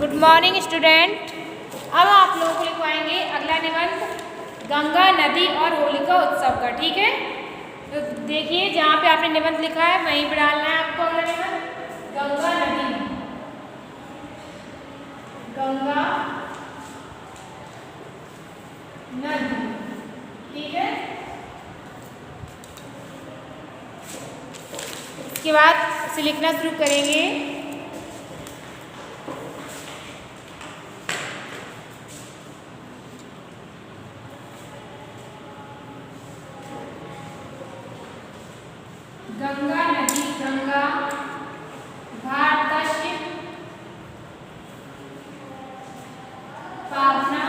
Good morning student. अब आप लोगों को लिखवाएंगे अगला निबंध गंगा नदी और होलिका उत्सव का। ठीक है, तो देखिए जहाँ पे आपने निबंध लिखा है वहीं पर डालना है आपको अगला निबंध गंगा नदी। गंगा नदी, ठीक है। इसके बाद इसे लिखना शुरू करेंगे। गंगा नदी, गंगा भारतस्य पावना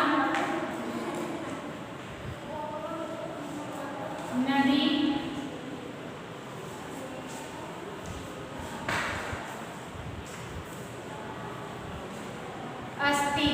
नदी अस्ति।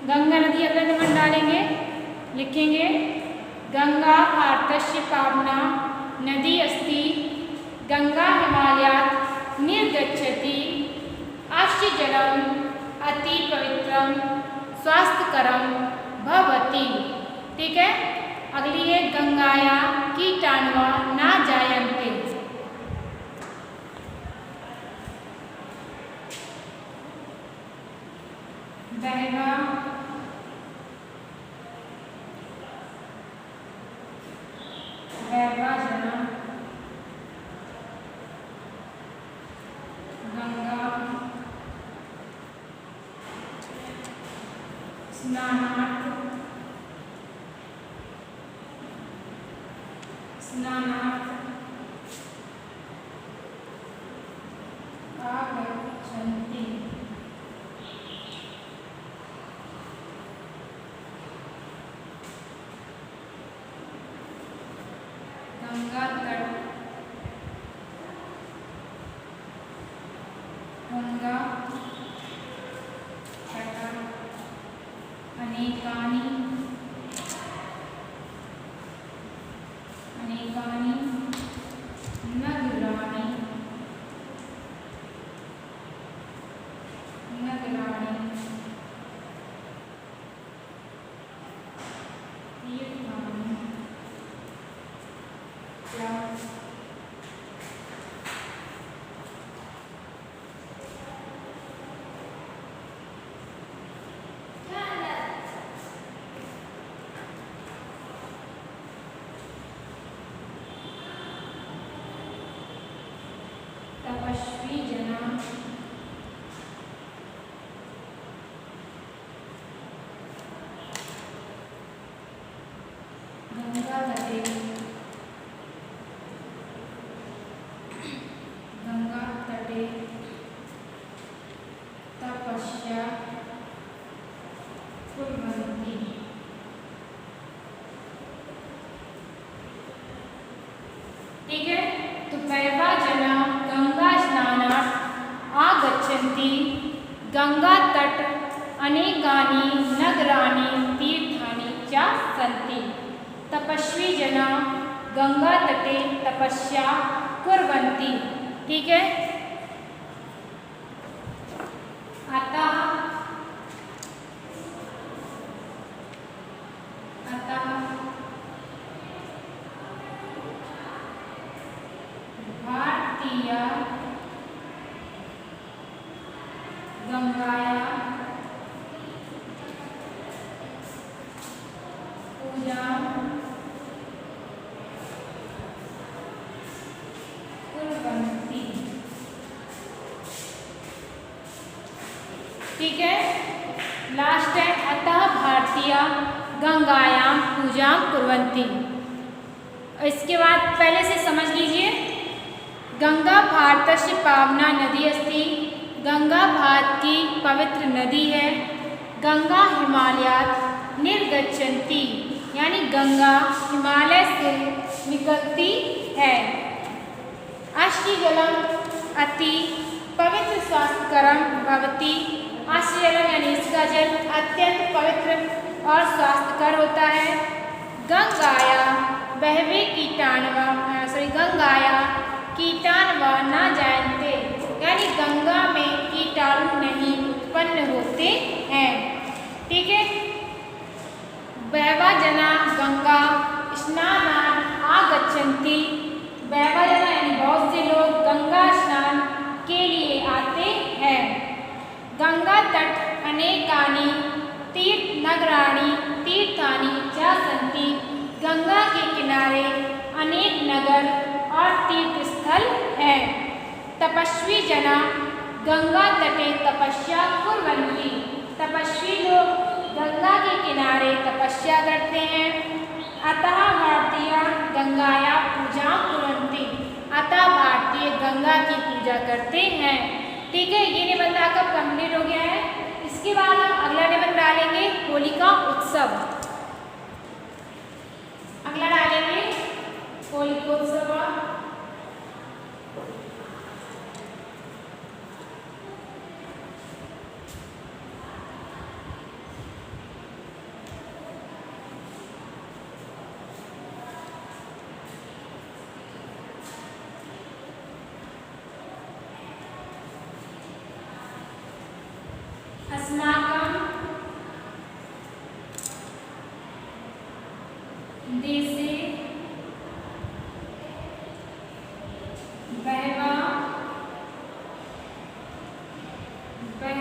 गंगा नदी अगला निबंध डालेंगे, लिखेंगे गंगा भारतस्य पावना नदी अस्ति। गंगा हिमालयात् निर्गच्छति। अस्य जलम् अति पवित्रं स्वास्थ्यकरं भवति। ठीक है, अगली है गंगाया कीटाणुआ न जायन्ते। बहवा जना गंगा स्नानार्थ आगच्छन्ति। गंगा तट, गंगा तट अनेकानि नगराणि तीर्थानि तपस्वी जना गंगा तटे गच्छन्ति गंगा तट अनेकानि नगराणि तीर्थानि च सन्ति। तपस्वी जना गंगा तटे तपस्या कुर्वन्ति। ठीक है। भारतीय गंगाया पूजा कुर्वन्ति। ठीक है। लास्ट है अतः भारतीय गंगायां पूजा कुर्वन्ति। इसके बाद पहले से समझ लीजिए। गंगा भारतस्य पावना नदी अस्ति। गंगा भारत की पवित्र नदी है। गंगा हिमालयात् निर्गच्छन्ति, यानी गंगा हिमालय से निकलती है। अस्य जलम अति पवित्र स्वास्थ्यकरम भवति। अस्य जलम यानी इसका जल अत्यंत पवित्र और स्वास्थ्यकर होता है। गंगाया बहवे गंगाया कीटाणु न जायन्ते, यानी गंगा में कीटाणु नहीं उत्पन्न होते हैं। ठीक है। बहवा जना गंगा स्नानान् आगच्छन्ति। बहवा जना यानी बहुत से लोग गंगा स्नान के लिए आते हैं। गंगा तट अनेकानि तीर्थ नगराणि तीर्थानि च सन्ति। गंगा के किनारे अनेक नगर और तीर्थ स्थल है। तपस्वी जना गंगा तटे तपस्या कुर्वन्ति। तपस्वी लोग गंगा के किनारे तपस्या करते हैं। अतः भारतीय गंगाया पूजा कुर्वन्ति। अतः भारतीय गंगा की पूजा करते हैं। ठीक है। ये निबंध आपका कंप्लीट हो गया है। इसके बाद हम अगला निबंध डालेंगे होलिका उत्सव। अगला डालेंगे होलिकोत्सव। अस्माकं देशे बहवा उत्सवा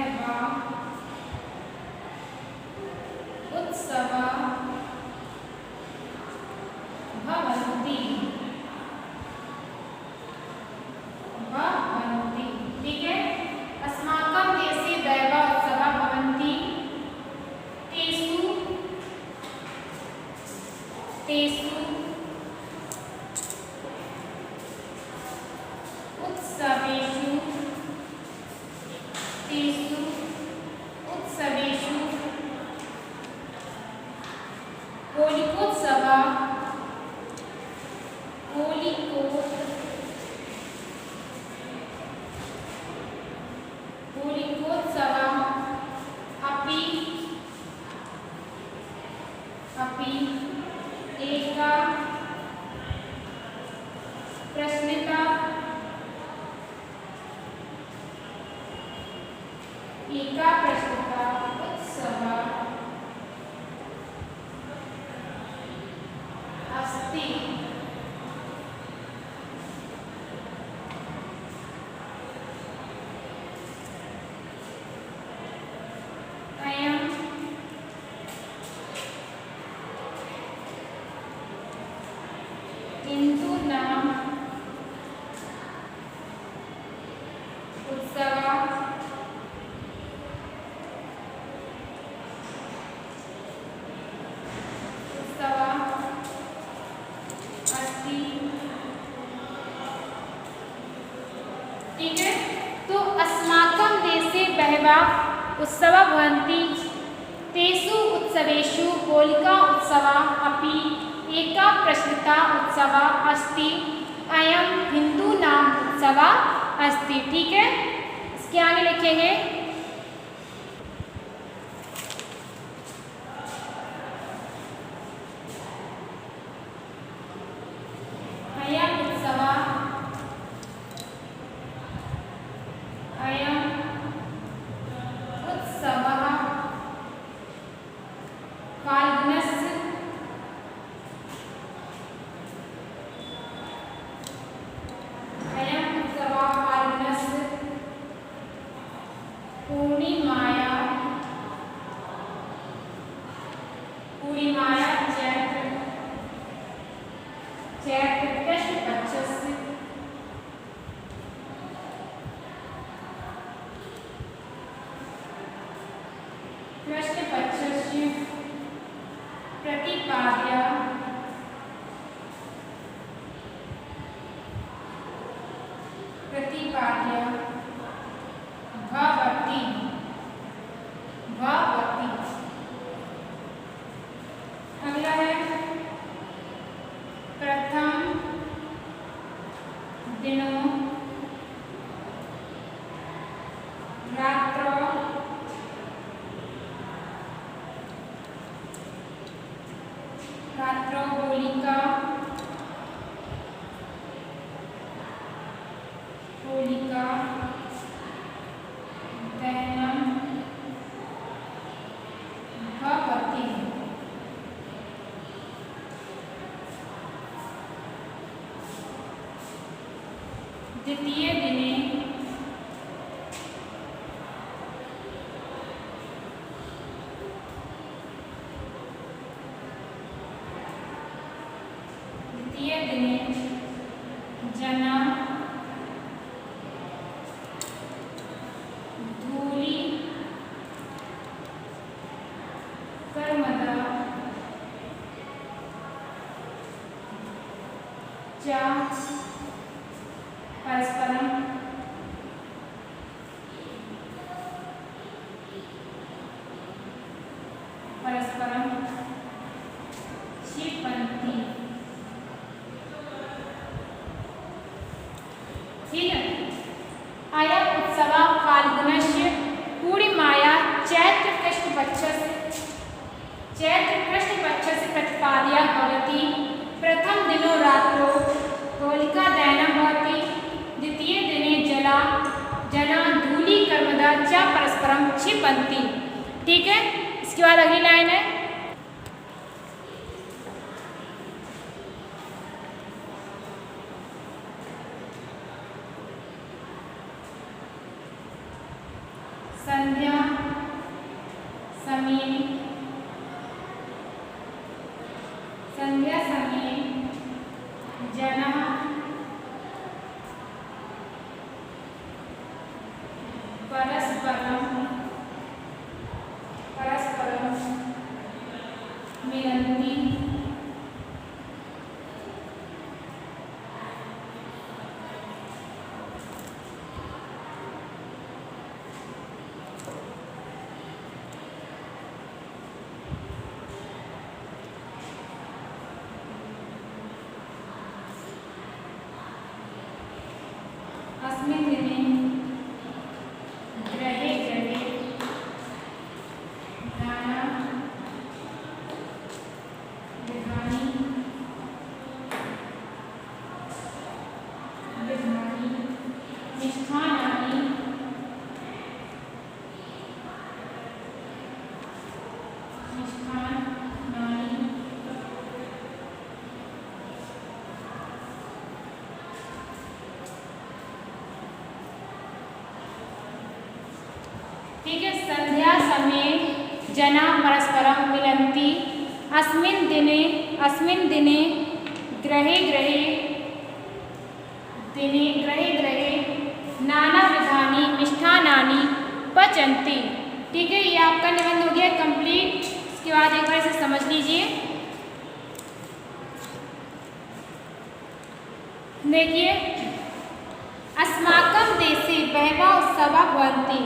भवन्ति। ठीक है। अस्माकं देशे बहवा उत्सवा भवन्ति। तेषु उत्सवेषु होलिकोत्सव अपि एका प्रश्निता उत्सव अस्ति। अयं हिन्दूनां उत्सव अस्ति। ठीक है। तो अस्माकं देशे बहवा उत्सवा भवन्ति। तेषु उत्सवेषु होलिका उत्सवा अपि एका प्रसिद्धा उत्सवा अस्ति। अयं हिन्दूनां उत्सवा अस्ति। ठीक है। इसके आगे लिखेंगे अयम उत्सवा फाल्गुनस्य पूर्णिमाया चैत्र कृष्ण पक्षस्य प्रतिपाद्या भवति अगला है प्रथम दिनों रात्रो होलिका दहनम भवति। द्वितीय दिने जना धूलि कर्मदा च परस्परम क्षिपन्ति। ठीक है। अयम उत्सवा फाल्गुनस्य पूर्णिमाया चैत्र कृष्ण पक्षस्य प्रतिपाद्या भवति। प्रथम दिनो रात्रो होलिका दहनं भवति। द्वितीय दिने जना धूलि कर्मदा च परस्परम क्षिपन्ति। ठीक है। इसके बाद अगली लाइन है संध्या समय जना परस्परम मिलन्ति। अस्मिन् दिने ग्रहे नाना विधानि मिष्ठान्नानि ठीक है। संध्या समय जना परस्परम मिलन्ति। अस्मिन् दिने ग्रहे नाना विधानि मिष्ठान्नानि पचन्ति। ठीक है। ये आपका निबंध हो गया कंप्लीट। इसके बाद एक बार इसे समझ लीजिए। देखिए अस्माकं देशे बहवः उत्सवाः भवन्ति,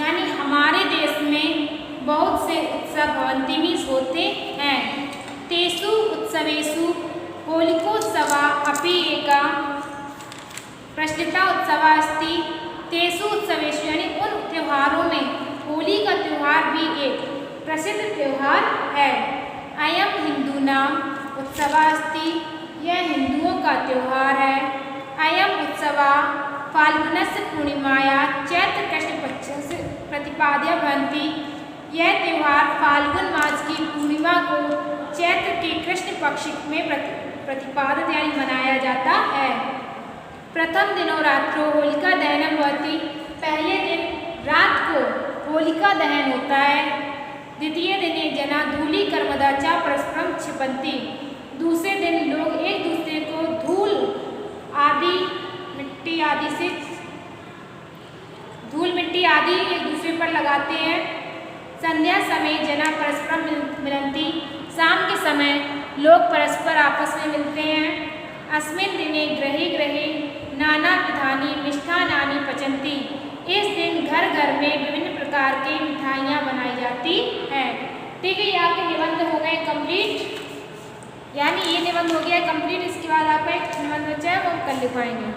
यानी हमारे देश में बहुत से उत्सव भवन्ति मीन्स होते हैं। तेषु उत्सवेषु होलिकोत्सवः अपि एका प्रचलिता उत्सवः अस्ति। तेषु उत्सवेषु यानी उन त्योहारों में होली का त्यौहार भी एक प्रसिद्ध त्यौहार है। अयम हिंदूनाम उत्सवः अस्ति, यह हिंदुओं का त्यौहार है। अयम उत्सवः फाल्गुनस्य पूर्णिमायां चैत्र कृष्ण पक्षस्य प्रतिपाद्य भवन्ति, यह त्यौहार फाल्गुन मास की पूर्णिमा को चैत्र के कृष्ण पक्ष में प्रतिपादित यानी मनाया जाता है। प्रथम दिनो रात्रो होलिका दहनम भवति, पहले दिन रात को होलिका दहन होता है। द्वितीय दिने जना धूलि कर्मदा च परस्परम क्षिपन्ति, दूसरे दिन लोग एक दूसरे को धूल आदि मिट्टी आदि एक दूसरे पर लगाते हैं। संध्या समय जना परस्परम मिलन्ति, शाम के समय लोग परस्पर आपस में मिलते हैं। अस्मिन् दिने गृहे गृहे नाना विधानि मिष्ठान्नानि पचन्ति, इस दिन घर घर में विभिन्न प्रकार की मिठाइयाँ बनाई जाती हैं। ठीक है, ये आपके निबंध हो गए कंप्लीट, यानी ये निबंध हो गया कंप्लीट। इसके बाद आपका एक निबंध बचा है वो कल लिखवाएंगे।